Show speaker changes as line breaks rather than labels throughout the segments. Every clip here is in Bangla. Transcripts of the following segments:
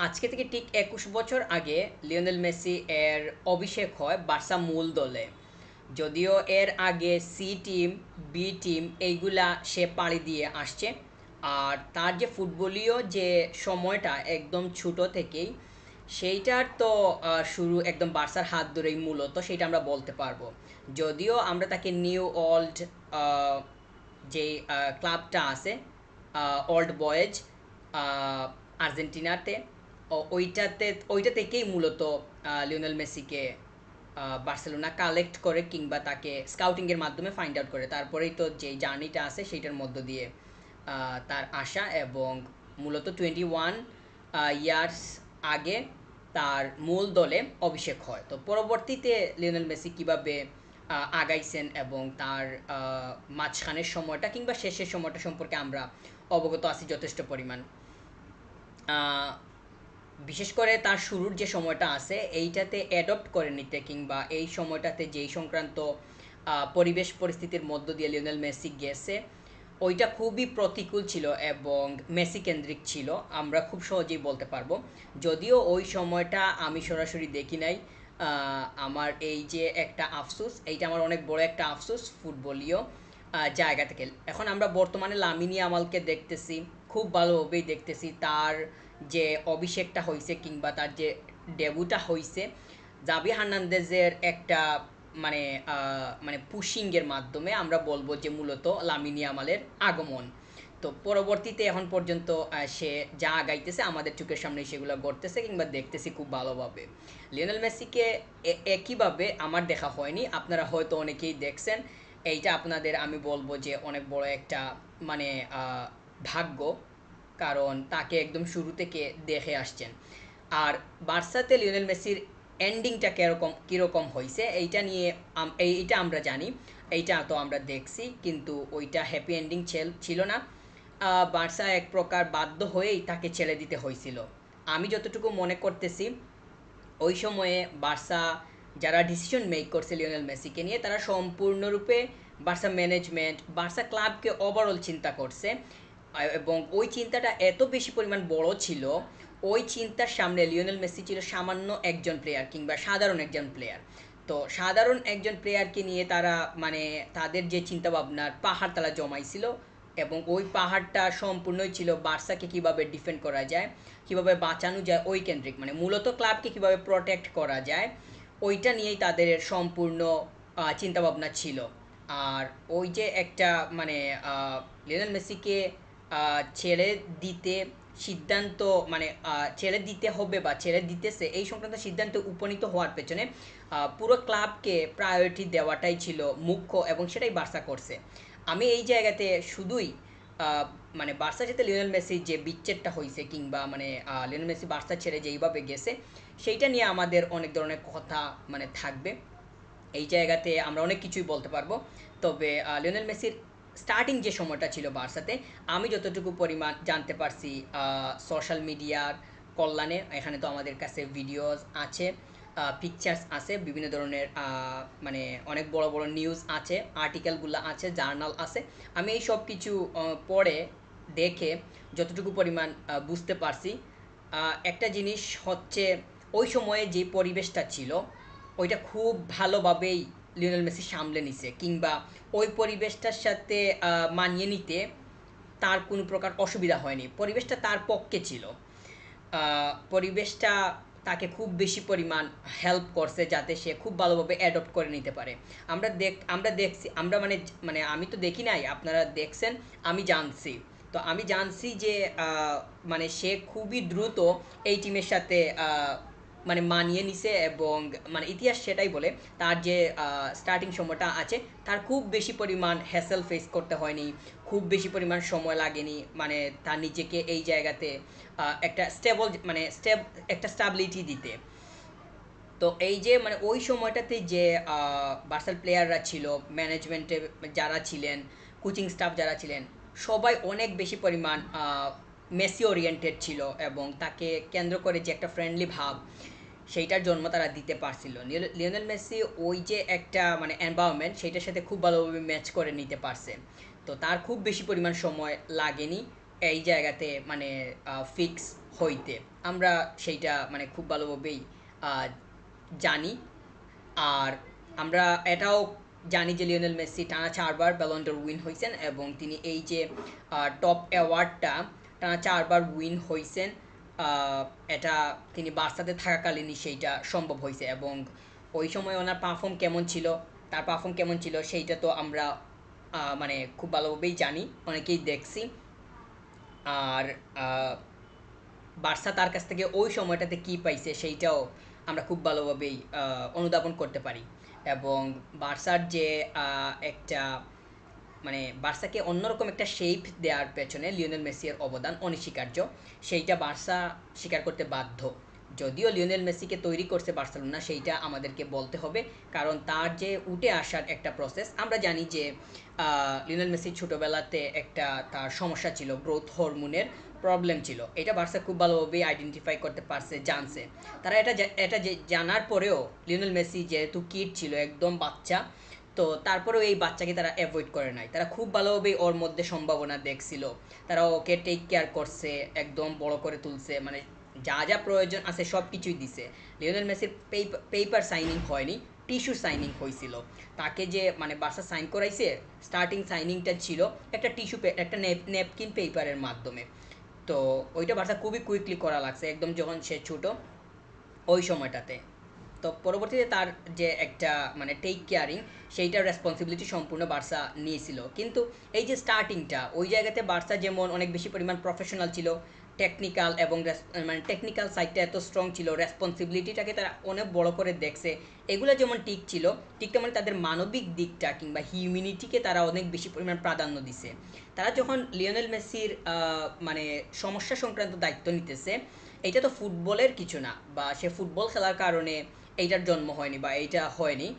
আজকে থেকে ঠিক ২১ বছর আগে লিওনেল মেসি এর অভিষেক হয় বার্সা মূল দলে। যদিও এর আগে সি টিম, বি টিম এইগুলা সে পাড়ি দিয়ে আসছে। আর তার যে ফুটবলীয় যে সময়টা একদম ছোট থেকেই, সেইটার তো শুরু একদম বার্সার হাত ধরেই মূলত সেটা আমরা বলতে পারবো। যদিও আমরা তাকে নিউ ওল্ড যে ক্লাবটা আছে, ওল্ড বয়েজ আর্জেন্টিনাতে, ওইটা থেকেই মূলত লিওনেল মেসিকে বার্সেলোনা কালেক্ট করে কিংবা তাকে স্কাউটিংয়ের মাধ্যমে ফাইন্ড আউট করে। তারপরেই তো যে জার্নিটা আছে সেইটার মধ্য দিয়ে তার আসা, এবং মূলত 21 ইয়ার্স আগে তার মূল দলে অভিষেক হয়। তো পরবর্তীতে লিওনেল মেসি কীভাবে আগাইছেন এবং তার মাঝখানের সময়টা কিংবা শেষের সময়টা সম্পর্কে আমরা অবগত আছি যথেষ্ট পরিমাণ। আহ, বিশেষ করে তার শুরুর যে সময়টা আছে এইটাতে অ্যাডপ্ট করে নিতে কিংবা এই সময়টাতে যেই সংক্রান্ত পরিবেশ পরিস্থিতির মধ্য দিয়ে লিওনেল মেসি গেছে, ওইটা খুবই প্রতিকূল ছিল এবং মেসি কেন্দ্রিক ছিল, আমরা খুব সহজেই বলতে পারবো। যদিও ওই সময়টা আমি সরাসরি দেখি নাই, আমার এই যে একটা আফসোস, এইটা আমার অনেক বড় একটা আফসোস ফুটবলীয় জায়গা থেকে। এখন আমরা বর্তমানে লামিন ইয়ামালকে দেখতেছি, খুব ভালোভাবেই দেখতেছি। তার যে অভিষেকটা হয়েছে কিংবা তার যে ডেবুটা হয়েছে জাভি হার্নান্দেজের একটা মানে মানে পুশিংয়ের মাধ্যমে আমরা বলবো যে মূলত লামিন ইয়ামালের আগমন। তো পরবর্তীতে এখন পর্যন্ত সে যা আগাইতেছে আমাদের চোখের সামনে সেগুলো ঘটতেছে কিংবা দেখতেছি খুব ভালোভাবে। লিওনেল মেসিকে একইভাবে আমার দেখা হয়নি, আপনারা হয়তো অনেকেই দেখছেন। এইটা আপনাদের আমি বলবো যে অনেক বড় একটা মানে ভাগ্য, কারণ তাকে একদম শুরু থেকে দেখে আসছেন। আর বার্সাতে লিওনেল মেসির এন্ডিংটা কীরকম হয়েছে এইটা নিয়ে এইটা আমরা জানি, এইটা তো আমরা দেখছি, কিন্তু ওইটা হ্যাপি এন্ডিং ছিল না। বার্সা এক প্রকার বাধ্য হয়েই তাকে ছেড়ে দিতে হয়েছিল। আমি যতটুকু মনে করতেছি ওই সময়ে বার্সা যারা ডিসিশন মেক করছে লিওনেল মেসিকে নিয়ে, তারা সম্পূর্ণরূপে বার্সা ম্যানেজমেন্ট, বার্সা ক্লাবকে ওভারঅল চিন্তা করছে। এবং ওই চিন্তাটা এত বেশি পরিমাণ বড় ছিল, ওই চিন্তার সামনে লিওনেল মেসি ছিল সামান্য একজন প্লেয়ার কিংবা সাধারণ একজন প্লেয়ার। তো সাধারণ একজন প্লেয়ারকে নিয়ে তারা মানে তাদের যে চিন্তাভাবনার পাহাড় তারা জমাইছিল, এবং ওই পাহাড়টা সম্পূর্ণই ছিল বার্সাকে কিভাবে ডিফেন্ড করা যায়, কিভাবে বাঁচানো যায় ওই কেন্দ্রিক, মানে মূলত ক্লাবকে কিভাবে প্রোটেক্ট করা যায় ওইটা নিয়েই তাদের সম্পূর্ণ চিন্তাভাবনা ছিল। আর ওই যে একটা মানে লিওনেল মেসিকে ছেড়ে দিতে সিদ্ধান্ত মানে ছেড়ে দিতে হবে বা ছেড়ে দিতেছে এই সংক্রান্ত সিদ্ধান্তে উপনীত হওয়ার পেছনে পুরো ক্লাবকে প্রায়োরিটি দেওয়াটাই ছিল মুখ্য, এবং সেটাই বার্সা করছে। আমি এই জায়গাতে শুধুই আহ, মানে বার্সার সাথে লিওনেল মেসির যে বিচ্ছেদটা হয়েছে কিংবা মানে লিওনেল মেসি বার্সা ছেড়ে যেইভাবে গেছে সেইটা নিয়ে আমাদের অনেক ধরনের কথা মানে থাকবে। এই জায়গাতে আমরা অনেক কিছুই বলতে পারবো। তবে লিওনেল মেসির স্টার্টিং যে সময়টা ছিল বার্সাতে, আমি যতটুকু পরিমাণ জানতে পারছি সোশ্যাল মিডিয়ার কল্যাণে, এখানে তো আমাদের কাছে ভিডিওস আছে, পিকচার্স আছে, বিভিন্ন ধরনের মানে অনেক বড় বড় নিউজ আছে, আর্টিকেলগুলো আছে, জার্নাল আছে। আমি এই সব কিছু পড়ে দেখে যতটুকু পরিমাণ বুঝতে পারছি, একটা জিনিস হচ্ছে ওই সময়ে যে পরিবেশটা ছিল ওইটা খুব ভালোভাবেই লিওনেল মেসি সামলে নিছে, কিংবা ওই পরিবেশটার সাথে মানিয়ে নিতে তার কোনো প্রকার অসুবিধা হয়নি, পরিবেশটা তার পক্ষে ছিল। পরিবেশটা তাকে খুব বেশি পরিমাণ হেল্প করছে যাতে সে খুব ভালোভাবে অ্যাডপ্ট করে নিতে পারে। আমরা দেখছি, আমরা মানে মানে আমি তো দেখি নাই, আপনারা দেখছেন, আমি জানছি। তো আমি জানছি যে মানে সে খুবই দ্রুত এই টিমের সাথে মানে মানিয়ে নিছে, এবং মানে ইতিহাস সেটাই বলে তার যে স্টার্টিং সময়টা আছে তার খুব বেশি পরিমাণ হ্যাসেল ফেস করতে হয়নি, খুব বেশি পরিমাণ সময় লাগেনি, মানে তার নিজেকে এই জায়গাতে একটা স্টেবল মানে একটা স্টাবিলিটি দিতে। তো এই যে মানে ওই সময়টাতে যে বার্সার প্লেয়াররা ছিল, ম্যানেজমেন্টে যারা ছিলেন, কোচিং স্টাফ যারা ছিলেন, সবাই অনেক বেশি পরিমাণ মেসি ওরিয়েন্টেড ছিল, এবং তাকে কেন্দ্র করে যে একটা ফ্রেন্ডলি ভাব সেইটার জন্ম তারা দিতে পারছিল। লিওনেল মেসি ওই যে একটা মানে এনভায়রনমেন্ট সেইটার সাথে খুব ভালোভাবে ম্যাচ করে নিতে পারছে। তো তার খুব বেশি পরিমাণ সময় লাগেনি এই জায়গাতে মানে ফিক্স হইতে। আমরা সেইটা মানে খুব ভালোভাবেই আহ, জানি। আর আমরা এটাও জানি যে লিওনেল মেসি টানা 4বার ব্যালন ড'র উইন হয়েছেন এবং তিনি এই যে টপ অ্যাওয়ার্ডটা টানা 4বার উইন হয়েছেন। আহ, এটা তিনি বার্সাতে থাকাকালীনই সেইটা সম্ভব হয়েছে এবং ওই সময় ওনার পারফর্ম কেমন ছিল, তার পারফর্ম কেমন ছিল সেইটা তো আমরা মানে খুব ভালোভাবেই জানি, অনেকেই দেখছি। আর আহ, বার্সা তার কাছ থেকে ওই সময়টাতে কি পাইছে সেইটাও আমরা খুব ভালোভাবেই অনুধাবন করতে পারি। এবং বার্সার যে একটা মানে বার্সাকে অন্যরকম একটা শেপ দেওয়ার পেছনে লিওনেল মেসির অবদান অনস্বীকার্য। সেইটা বার্সা স্বীকার করতে বাধ্য। যদিও লিওনেল মেসিকে তৈরি করছে বার্সেলোনা, সেইটা আমাদেরকে বলতে হবে। কারণ তার যে উঠে আসার একটা প্রসেস, আমরা জানি যে লিওনেল মেসি ছোটোবেলাতে একটা তার সমস্যা ছিল, গ্রোথ হরমোনের প্রবলেম ছিল। এটা বার্সা খুব ভালোভাবেই আইডেন্টিফাই করতে পারছে, জানছে। তারা এটা যে জানার পরেও লিওনেল মেসি যেহেতু কিড ছিল, একদম বাচ্চা, তো তারপরেও এই বাচ্চাকে তারা অ্যাভয়েড করে নাই। তারা খুব ভালোভাবেই ওর মধ্যে সম্ভাবনা দেখছিল। তারা ওকে টেক কেয়ার করছে, একদম বড় করে তুলছে, মানে যা যা প্রয়োজন আছে সব কিছুই দিছে। লিওনেল মেসির পেপার সাইনিং হয়নি, টিস্যু সাইনিং হয়েছিল। তাকে যে মানে বার্সা সাইন করাইছে, স্টার্টিং সাইনিংটা ছিল একটা টিস্যু, একটা ন্যাপকিন পেপারের মাধ্যমে। তো ওইটা বার্সা খুবই কুইকলি করা লাগছে একদম যখন সে ছোট ওই সময়টাতে। তো পরবর্তীতে তার যে একটা মানে টেক কেয়ারিং, সেইটার রেসপন্সিবিলিটি সম্পূর্ণ বার্সা নিয়েছিল। কিন্তু এই যে স্টার্টিংটা, ওই জায়গাতে বার্সা যেমন অনেক বেশি পরিমাণ প্রফেশনাল ছিল, টেকনিক্যাল এবং মানে টেকনিক্যাল সাইডটা এত স্ট্রং ছিল, রেসপন্সিবিলিটিটাকে তারা অনেক বড় করে দেখছে, এগুলো যেমন ঠিক ছিল, ঠিক তেমন তাদের মানবিক দিকটা কিংবা হিউম্যানিটিকে তারা অনেক বেশি পরিমাণ প্রাধান্য দিছে। তারা যখন লিওনেল মেসির মানে সমস্যা সংক্রান্ত দায়িত্ব নিতেছে, এটা তো ফুটবলের কিছু না, বা সে ফুটবল খেলার কারণে এইটার জন্ম হয়নি বা এইটা হয়নি।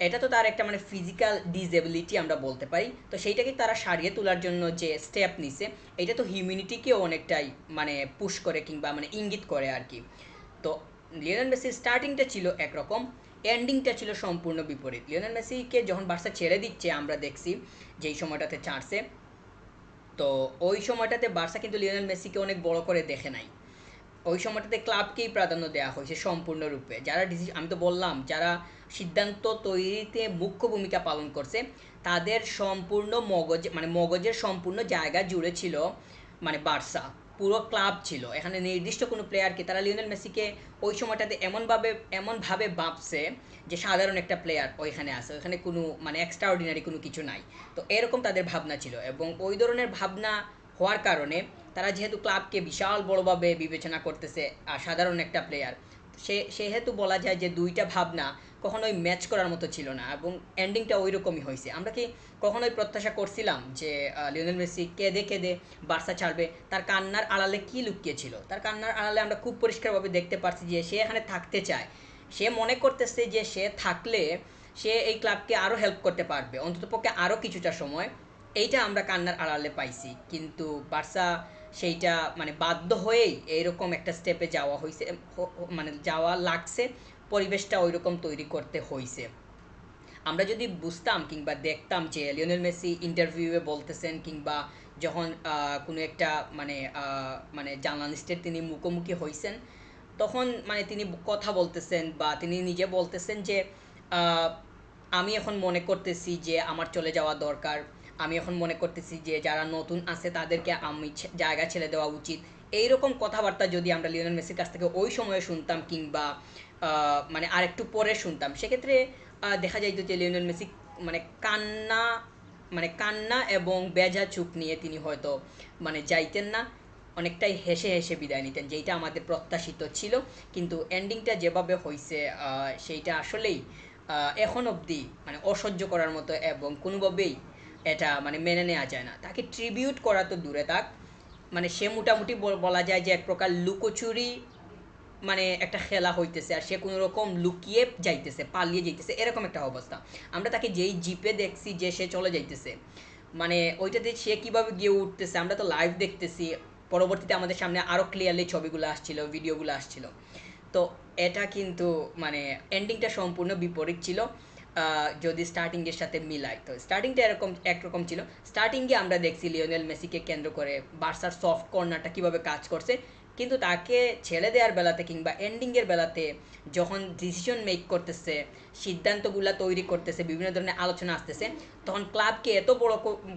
এটা তো তার একটা মানে ফিজিক্যাল ডিসেবিলিটি আমরা বলতে পারি। তো সেইটাকে তারা সারিয়ে তোলার জন্য যে স্টেপ নিছে, এটা তো হিউম্যানিটিকেও অনেকটাই মানে পুশ করে কিংবা মানে ইঙ্গিত করে আর কি। তো লিওনেল মেসির স্টার্টিংটা ছিল একরকম, এন্ডিংটা ছিল সম্পূর্ণ বিপরীত। লিওনেল মেসিকে যখন বার্সা ছেড়ে দিচ্ছে, আমরা দেখছি যেই সময়টাতে ছাড়ছে, তো ওই সময়টাতে বার্সা কিন্তু লিওনেল মেসিকে অনেক বড় করে দেখে নাই। ওই সময়টাতে ক্লাবকেই প্রাধান্য দেওয়া হয়েছে সম্পূর্ণরূপে। যারা আমি তো বললাম, যারা সিদ্ধান্ত তৈরিতে মুখ্য ভূমিকা পালন করছে, তাদের সম্পূর্ণ মানে মগজের সম্পূর্ণ জায়গা জুড়ে ছিল মানে বার্সা, পুরো ক্লাব ছিল। এখানে নির্দিষ্ট কোনো প্লেয়ারকে তারা লিওনেল মেসিকে ওই সময়টাতে এমনভাবে ভাবছে যে সাধারণ একটা প্লেয়ার ওইখানে আছে, ওইখানে কোনো মানে এক্সট্রা অর্ডিনারি কোনো কিছু নাই। তো এরকম তাদের ভাবনা ছিল এবং ওই ধরনের ভাবনা হওয়ার কারণে তারা যেহেতু ক্লাবকে বিশাল বড়ভাবে বিবেচনা করতেছে আর সাধারণ একটা প্লেয়ার, সেহেতু বলা যায় যে দুইটা ভাবনা কখনোই ম্যাচ করার মতো ছিল না এবং এন্ডিংটা ওই রকমই হয়েছে। আমরা কি কখনোই প্রত্যাশা করছিলাম যে লিওনেল মেসি কেঁদে কেঁদে বার্সা ছাড়বে? তার কান্নার আড়ালে কি লুকিয়ে ছিল? তার কান্নার আড়ালে আমরা খুব পরিষ্কারভাবে দেখতে পাচ্ছি যে সে এখানে থাকতে চায়। সে মনে করতেছে যে সে থাকলে সে এই ক্লাবকে আরও হেল্প করতে পারবে, অন্ততপক্ষে আরও কিছুটা সময়। এইটা আমরা কান্নার আড়ালে পাইছি, কিন্তু বার্সা সেইটা মানে বাধ্য হয়েই এইরকম একটা স্টেপে যাওয়া হয়েছে, মানে যাওয়া লাগছে, পরিবেশটা ওই রকম তৈরি করতে হয়েছে। আমরা যদি বুঝতাম কিংবা দেখতাম যে লিওনেল মেসি ইন্টারভিউয়ে বলতেছেন কিংবা যখন কোনো একটা মানে মানে জার্নালিস্টের তিনি মুখোমুখি হয়েছেন, তখন মানে তিনি কথা বলতেছেন বা তিনি নিজে বলতেছেন যে আহ, আমি এখন মনে করতেছি যে আমার চলে যাওয়া দরকার। আমি এখন মনে করতেছি যে যারা নতুন আছে তাদেরকে আমি জায়গা ছেড়ে দেওয়া উচিত। এইরকম কথাবার্তা যদি আমরা লিওনেল মেসির কাছ থেকে ওই সময়ে শুনতাম কিংবা মানে আরেকটু পরে শুনতাম, সেক্ষেত্রে দেখা যাইতো যে লিওনেল মেসি মানে কান্না মানে কান্না এবং বেজা চোখ নিয়ে তিনি হয়তো মানে যাইতেন না, অনেকটাই হেসে হেসে বিদায় নিতেন, যেইটা আমাদের প্রত্যাশিত ছিল। কিন্তু এন্ডিংটা যেভাবে হয়েছে সেইটা আসলেই এখন অবধি মানে অসহ্য করার মতো এবং কোনোভাবেই এটা মানে মেনে নেওয়া যায় না। তাকে ট্রিবিউট করা তো দূরে থাক, মানে সে মোটামুটি বলা যায় যে এক প্রকার লুকোচুরি মানে একটা খেলা হইতেছে আর সে কোনো রকম লুকিয়ে যাইতেছে, পালিয়ে যাইতেছে, এরকম একটা অবস্থা। আমরা তাকে যেই জিপে দেখছি যে সে চলে যাইতেছে, মানে ওইটাতে সে কিভাবে গিয়ে উঠতেছে আমরা তো লাইভ দেখতেছি। পরবর্তীতে আমাদের সামনে আরও ক্লিয়ারলি ছবিগুলো আসছিল, ভিডিওগুলো আসছিল। তো এটা কিন্তু মানে এন্ডিংটা সম্পূর্ণ বিপরীত ছিল। যদি স্টার্টিংয়ের সাথে মিলাই, তো স্টার্টিংটা একরকম ছিল। স্টার্টিংয়ে আমরা দেখছি লিওনেল মেসিকে কেন্দ্র করে বার্সার সফট কর্নারটা কীভাবে কাজ করছে, কিন্তু তাকে ছেড়ে দেওয়ার বেলাতে কিংবা এন্ডিংয়ের বেলাতে যখন ডিসিশন মেক করতেছে, সিদ্ধান্তগুলো তৈরি করতেছে, বিভিন্ন ধরনের আলোচনা আসতেছে, তখন ক্লাবকে এত বড়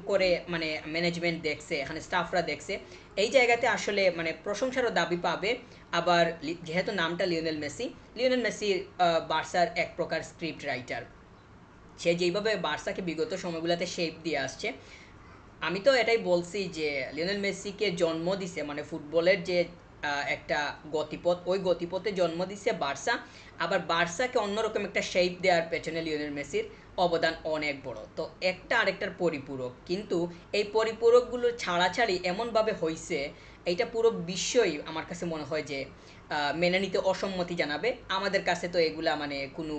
করে মানে ম্যানেজমেন্ট দেখছে, এখানে স্টাফরা দেখছে, এই জায়গাতে আসলে মানে প্রশংসারও দাবি পাবে। আবার যেহেতু নামটা লিওনেল মেসি বার্সার এক প্রকার স্ক্রিপ্ট রাইটার। সে যেইভাবে বার্সাকে বিগত সময়গুলোতে শেপ দিয়ে আসছে, আমি তো এটাই বলছি যে লিওনেল মেসিকে জন্ম দিছে মানে ফুটবলের যে একটা গতিপথ, ওই গতিপথে জন্ম দিছে বার্সা। আবার বার্সাকে অন্যরকম একটা শেপ দেওয়ার পেছনে লিওনেল মেসির অবদান অনেক বড়। তো একটা আরেকটার পরিপূরক, কিন্তু এই পরিপূরকগুলো ছাড়াছাড়ি এমনভাবে হয়েছে, এইটা পুরো বিশ্বই আমার কাছে মনে হয় যে মেনে নিতে অসম্মতি জানাবে। আমাদের কাছে তো এগুলা মানে কোনো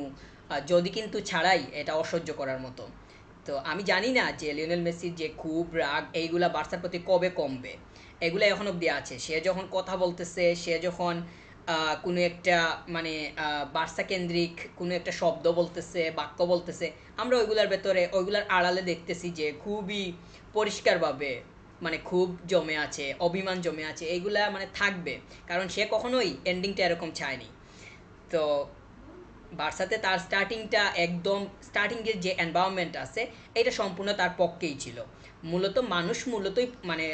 যদি কিন্তু ছাড়াই এটা অসহ্য করার মতো। তো আমি জানি না যে লিওনেল মেসির যে খুব রাগ এইগুলা বার্সার প্রতি কবে কমবে। এগুলো এখন অবধি আছে, সে যখন কথা বলতেছে, সে যখন কোনো একটা মানে বার্সা কেন্দ্রিক কোনো একটা শব্দ বলতেছে, বাক্য বলতেছে, আমরা ওইগুলার ভেতরে ওইগুলার আড়ালে দেখতেছি যে খুবই পরিষ্কারভাবে মানে খুব জমে আছে, অভিমান জমে আছে, এইগুলা মানে থাকবে, কারণ সে কখনোই এন্ডিংটা এরকম চায়নি। তো বার্সাতে তার স্টার্টিংটা একদম স্টার্টিংয়ের যে এনভায়রনমেন্ট আছে এটা সম্পূর্ণ তার পক্ষেই ছিল। মূলতই মানে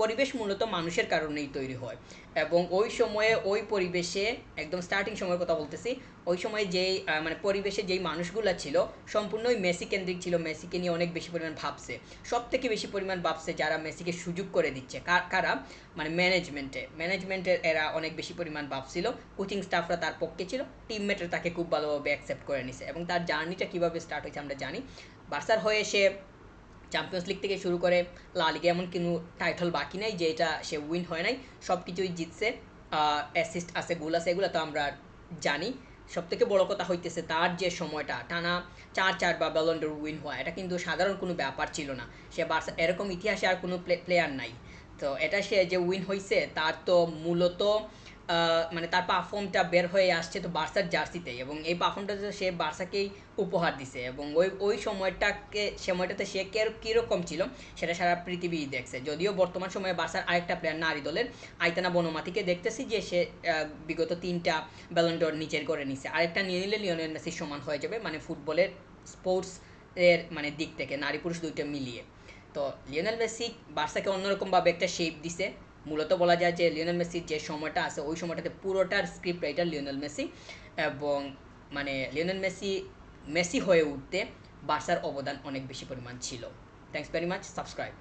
পরিবেশ মূলত মানুষের কারণেই তৈরি হয়, এবং ওই সময়ে ওই পরিবেশে একদম স্টার্টিং সময়ের কথা বলতেছি, ওই সময় যেই মানে পরিবেশে যেই মানুষগুলো ছিল সম্পূর্ণই মেসি কেন্দ্রিক ছিল। মেসিকে নিয়ে অনেক বেশি পরিমাণ ভাবছে, সব থেকে বেশি পরিমাণ ভাবছে যারা মেসিকে সুযোগ করে দিচ্ছে, কারা মানে ম্যানেজমেন্টের এরা অনেক বেশি পরিমাণ ভাবছিল। কোচিং স্টাফরা তার পক্ষে ছিল, টিমমেটরা তাকে খুব ভালোভাবে অ্যাকসেপ্ট করে নিছে, এবং তার জার্নিটা কীভাবে স্টার্ট হয়েছে আমরা জানি। বার্সার হয়ে সে চ্যাম্পিয়ন্স লিগ থেকে শুরু করে লা লিগে এমন কোনো টাইটল বাকি নাই যে এটা সে উইন হয় নাই, সব কিছুই জিতছে। অ্যাসিস্ট আছে, গোল আছে, এগুলো তো আমরা জানি। সব থেকে বড় কথা হইতেছে তার যে সময়টা টানা 4 বা ব্যালন ড'র উইন হওয়া, এটা কিন্তু সাধারণ কোনো ব্যাপার ছিল না। সে বার্সা এরকম ইতিহাসে আর কোনো প্লেয়ার নাই। তো এটা সে যে উইন হয়েছে তার তো মূলত মানে তার পারফর্মটা বের হয়ে আসছে তো বার্সার জার্সিতেই, এবং এই পারফর্মটা সে বার্সাকেই উপহার দিছে, এবং ওই সময়টাতে সে কীরকম ছিল সেটা সারা পৃথিবী দেখছে। যদিও বর্তমান সময়ে বার্সার আরেকটা প্লেয়ার নারী দলের আইতানা বনমাতিকে দেখতেছি যে সে বিগত 3টা ব্যালন ড'র নিচের করে নিছে, আরেকটা নিয়ে নিলে লিওনেল মেসির সমান হয়ে যাবে মানে ফুটবলের স্পোর্টস এর মানে দিক থেকে নারী পুরুষ দুইটা মিলিয়ে। তো লিওনেল মেসি বার্সাকে অন্যরকমভাবে একটা শেপ দিছে। মূলত বলা যায় যে লিওনেল মেসির যে সময়টা আছে ওই সময়টাতে পুরোটার স্ক্রিপ্ট রাইটার লিওনেল মেসি, এবং মানে লিওনেল মেসি হয়ে উঠতে বার্সার অবদান অনেক বেশি পরিমাণ ছিল। Thanks very much, subscribe.